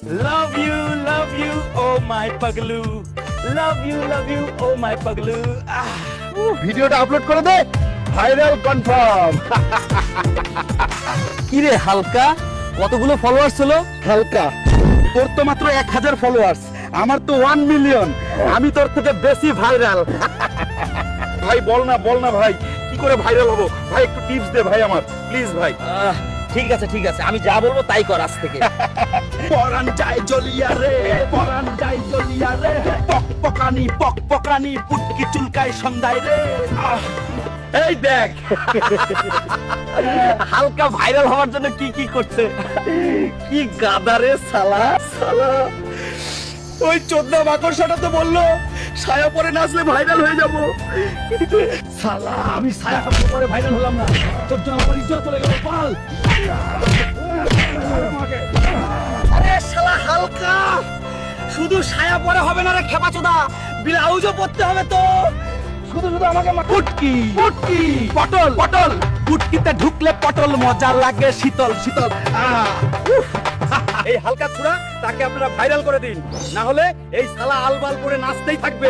love you, oh my paglu. Love you, oh my paglu. ভিডিওটা upload করে দে, viral confirm. কি রে হালকা, কতগুলো ফলোয়ার্স হলো? হালকা, তোর তো মাত্র 1000 ফলোয়ার্স, আমার তো 1 মিলিয়ন। আমি তোর থেকে বেশি ভাইরাল। ভাই বল না ভাই, কি করে ভাইরাল হবো ভাই? একটু টিপস দে ভাই আমার, প্লিজ ভাই। ঠিক আছে, আমি যা বলবো তাই কর আজ থেকে। পরান যায় জ্বলিয়া রে, পরান যায় জ্বলিয়া রে, পকপকানি পুটকি চুলকায় সন্ধ্যায় রে। এই দেখ হালকা ভাইরাল হওয়ার জন্য কি কি করছে। কি গাদারে সালা। ওই চোদ্দা মাকড়সাটা তো বললো ছায়া পরে নাচলে ভাইরাল হয়ে যাবো। সালা, আমি ছায়া পরে ভাইরাল হলাম না, তোর জন্য আমার ইজ্জত চলে গেল। পাল, আরে শালা হালকা, শুধু ছায়া পরে হবে না রে খেপাচোদা, ব্লাউজও পরতে হবে তো। শুধু আমাকে পুটকি পটল পুটকিতে ঢুকলে পটল মজা লাগে শীতল শীতল। এই হালকা ছুড়া তাকে আপনারা ভাইরাল করে দিন, না হলে এই শালা আলবাল করে নাচতেই থাকবে।